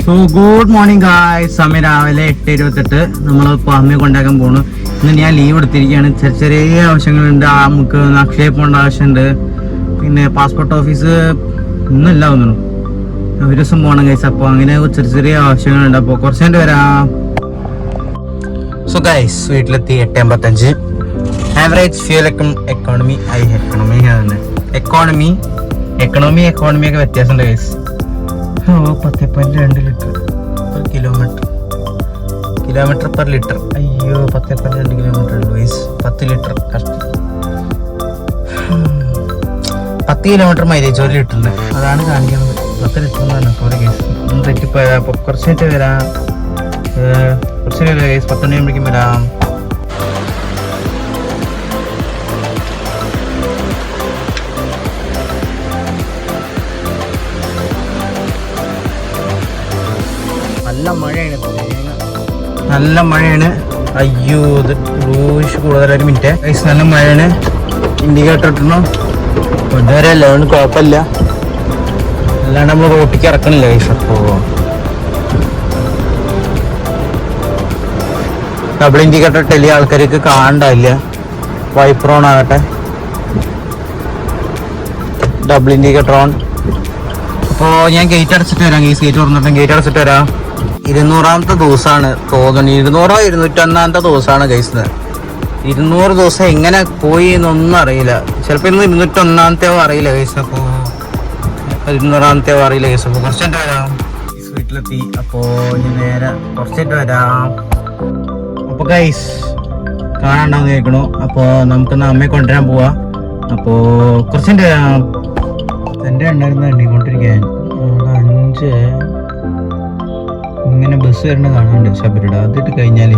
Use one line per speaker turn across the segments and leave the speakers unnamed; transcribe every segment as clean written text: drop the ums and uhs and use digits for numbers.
So good morning guys. സമയം രാവിലെ 8:28. നമ്മളിപ്പോൾ അമ്മയെ കൊണ്ടാക്കാൻ പോണു. ഇന്ന് ഞാൻ ലീവ് എടുത്തിരിക്കുകയാണ്. ചെറിയ ആവശ്യങ്ങളുണ്ട്. നമുക്ക് അക്ഷയ പോകേണ്ട ആവശ്യമുണ്ട്. പിന്നെ പാസ്പോർട്ട് ഓഫീസ് ഇന്നില്ല തോന്നുന്നു. ഒരു ദിവസം പോകണം ഗൈസ്. അപ്പോൾ അങ്ങനെ ചെറിയ ആവശ്യങ്ങളുണ്ട്. അപ്പോൾ കുറച്ച് നേരം വരാം. സോ ഗൈസ് വീട്ടിലെത്തി 8:55. ആവറേജ് ഫ്യൂൽ എക്കോണമി ഒക്കെ വ്യത്യാസമുണ്ട് guys. 10.2 litre per kilometre per litre. അയ്യോ 10.2 കിലോമീറ്റർ ഉള്ളൂ ഗൈസ്. 10 ലിറ്റർ കഷ്ടം. 10 കിലോമീറ്റർ മൈലേജ് 1 ലിറ്ററിന് അതാണ് കാണിക്കുന്നത്. 10 ലിറ്റർ എന്ന് പറഞ്ഞപ്പോൾ ഒരു കേസ് തെറ്റിപ്പോയാ. അപ്പോൾ കുറച്ച് നേരത്തെ വരാം. കുറച്ച് നേരം കേസ് 10 മണിയാകുമ്പോഴേക്കും വരാം. നല്ല മഴയാണ്. അയ്യോ ഇത് കൂടുതൽ. ഒരു മിനിറ്റ് ഗൈസ്, നല്ല മഴയാണ്. ഇൻഡിക്കേറ്റർ ഇട്ടണോ ഇതുവരെ അല്ല, അതുകൊണ്ട് കുഴപ്പമില്ല. അല്ലാണ്ട് നമ്മൾ റോട്ടിക്ക് ഇറക്കണില്ല ഗൈസ്. അപ്പോൾ ഡബിൾ ഇൻഡിക്കേറ്റർ ഇട്ടല്ലേ ആൾക്കാർക്ക് കാണണ്ടാവില്ല. വൈപ്പർ ഓൺ ആകട്ടെ. Double indicator on. അപ്പോൾ ഞാൻ ഗേറ്റ് അടച്ചിട്ട് വരാം ഗൈസ്. ഗേറ്റ് തുറന്നിട്ട് ഗേറ്റ് അടച്ചിട്ട് വരാം. 200ാമത്തെ ദിവസമാണ് തോന്നുന്നു. 200 201 ദിവസമാണ് ഗൈസ്. 200 ദിവസം എങ്ങനെ പോയി എന്നൊന്നും അറിയില്ല. ചിലപ്പോൾ ഇന്ന് 201 അറിയില്ല ഗൈസ്. അപ്പോൾ 200 അറിയില്ല ഗൈസ്. അപ്പോൾ കുറച്ചായിട്ട് വരാം. വീട്ടിലെത്തി. അപ്പോൾ ഇനി നേരെ കുറച്ചായിട്ട് വരാം. അപ്പോൾ ഗൈസ് കാണാണ്ടാന്ന് കേൾക്കണു. അപ്പോൾ നമുക്കൊന്ന് അമ്മയെ കൊണ്ടുവരാൻ പോവാം. അപ്പോൾ കുറച്ചായിട്ട് വരാം. എൻ്റെ ഉണ്ടായിരുന്ന എണ്ണിക്കൊണ്ടിരിക്കാൻ 5 ഇങ്ങനെ ബസ് വരണ കാണാനുണ്ട് ശബരിയുടെ. അതിട്ട് കഴിഞ്ഞാൽ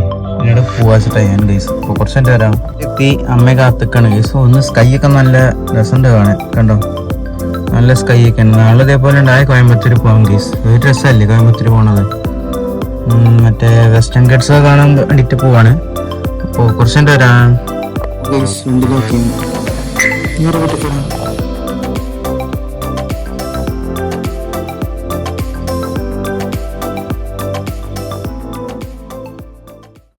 ഇവിടെ പോവാച്ചിട്ടാണ് ഞാൻ ഗൈസ്. അപ്പോൾ കുറച്ച് നേരം വരാം. എത്തി. അമ്മയെ കാത്തിക്കാണ് ഗൈസ്. ഒന്ന് സ്കൈ ഒക്കെ നല്ല രസമുണ്ട് കാണാൻ. കണ്ടോ നല്ല സ്കൈ ഒക്കെ ഉണ്ട്. നാളെ ഇതേപോലെ ഉണ്ടായ കോയമ്പത്തൂർ പോകാം ഗൈസ്. ഒരു രസമല്ലേ കോയമ്പത്തൂർ പോകണത്. മറ്റേ വെസ്റ്റേൺ ഗട്ട്സ് കാണാൻ വേണ്ടിയിട്ട് പോവാണ്. അപ്പോൾ കുറച്ച് നേരം വരാം ഗൈസ്. വണ്ടി നോക്കി